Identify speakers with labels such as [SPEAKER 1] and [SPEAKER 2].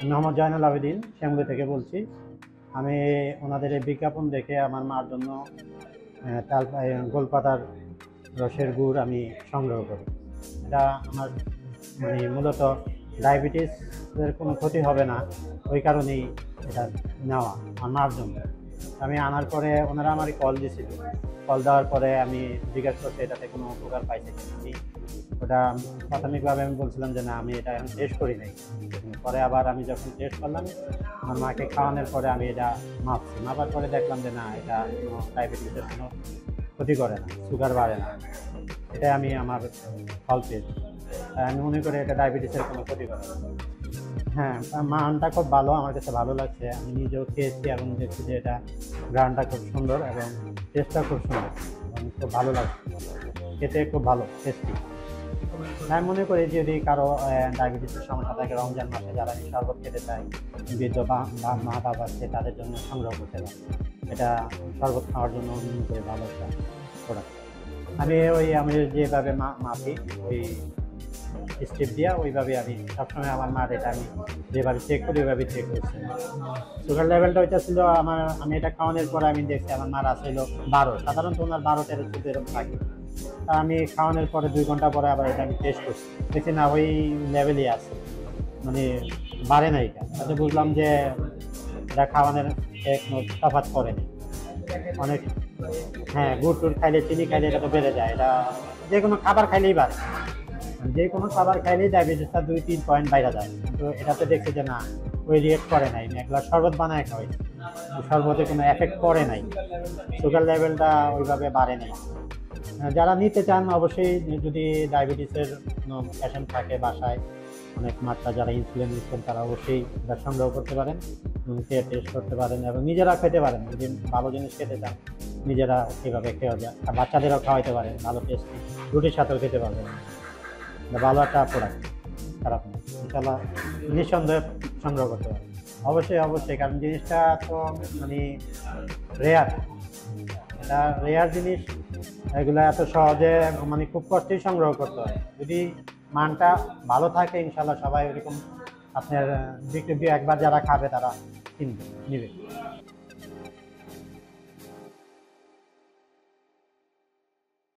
[SPEAKER 1] মোহাম্মদ জয়নুল আবেদিন শ্যামলী থেকে বলছি। আমি ওনাদের এই বিজ্ঞাপন দেখে আমার মার জন্য গোলপাতার রসের গুড় আমি সংগ্রহ করি। এটা আমার মূলত ডায়াবেটিসের কোনো ক্ষতি হবে না, ওই কারণেই এটা নেওয়া আমার মার জন্য। আমি আনার পরে ওনারা আমাকে কল দিয়েছিল। কল দেওয়ার পরে আমি জিজ্ঞাসা করছি এটাতে কোনো উপকার পাইছে কিনা। আমি ওটা প্রাথমিকভাবে আমি বলছিলাম যে না, আমি এটা এখন টেস্ট করি নাই। পরে আবার আমি যখন টেস্ট করলাম, আমার মাকে খাওয়ানোর পরে আমি এটা মাপার পরে দেখলাম যে না, এটা কোনো ডায়াবেটিসের কোনো ক্ষতি করে না, সুগার বাড়ে না। এটাই আমি আমার ফল পেয়েছি। আমি মনে করি এটা ডায়াবেটিসের কোনো ক্ষতি করে না। হ্যাঁ, মানটা খুব ভালো, আমার কাছে ভালো লাগছে। আমি নিজেও খেয়েছি এবং দেখছি যে এটা গ্রানটা খুব সুন্দর এবং টেস্টটা খুব সুন্দর এবং খুব ভালো লাগছে, খেতে খুব ভালো টেস্টি। আমি মনে করি যদি কারো ডায়াবেটিসের সমস্যা থাকে, রমজান মাসে যারা এই শরবত খেতে চায়, বৃদ্ধ বা মা বাবা আছে, তাদের জন্য সংগ্রহ করতে পারে। এটা শরবত খাওয়ার জন্য মনে করি ভালো একটা প্রোডাক্ট। আমি যেভাবে মাপি, ওই স্টেপ দিয়া ওইভাবে আমি সবসময় আমার মার এটা আমি যেভাবে চেক করি ওইভাবে চেক করছি। সুগার লেভেলটা ওইটা ছিল আমি এটা খাওয়ানোর পরে আমি দেখছি আমার মার আসছিল 12। সাধারণত ওনার 12-13 এরকম থাকে। আমি খাওয়ানোর পরে 2 ঘন্টা পরে আবার এটা আমি টেস্ট করছি, দেখছি না ওই লেভেলই আছে, মানে বাড়ে না। এটা তাতে বুঝলাম যে এটা খাওয়ানোর কোনো তফাৎ করেনি অনেক। হ্যাঁ, গুড় টুড় খাইলে, চিনি খাইলে এটা তো বেড়ে যায়। এটা যে কোনো খাবার খাইলেই বাড়ে, যে কোনো খাবার খাইলেই ডায়াবেটিসটা 2-3 পয়েন্ট বাইরে যায়। কিন্তু এটাতে দেখছি যে না, ওই রিয়েক্ট করে নাই। আমি একবার শরবত বানায় খাওয়াই, শরবতে কোনো এফেক্ট করে নাই, সুগার লেভেলটা ওইভাবে বাড়ে নাই। যারা নিতে চান অবশ্যই, যদি ডায়াবেটিসের কোনো পেশেন্ট থাকে বাসায় অনেক মাত্রা, যারা ইনসুলিন নিচ্ছেন, তারা অবশ্যই এটা সংগ্রহ করতে পারেন, খেয়ে টেস্ট করতে পারেন এবং নিজেরা খেতে পারেন। যদি ভালো জিনিস খেতে চান নিজেরা এভাবে খেয়ে যায়, আর বাচ্চাদেরও খাওয়াইতে পারেন, ভালো টেস্টি, রুটির সাথেও খেতে পারবেন। ভালো একটা প্রোডাক্ট, খারাপ না। ইনশাল্লাহ নিঃসন্দেহে সংগ্রহ করতে পারেন। অবশ্যই অবশ্যই, কারণ জিনিসটা তো রেয়ার, এটা রেয়ার জিনিস। এগুলো এত সহজে খুব কষ্টেই সংগ্রহ করতে হয়। যদি মানটা ভালো থাকে ইনশাল্লাহ সবাই ওরকম আপনার একবার যারা খাবে তারা কিনবে, নিবে।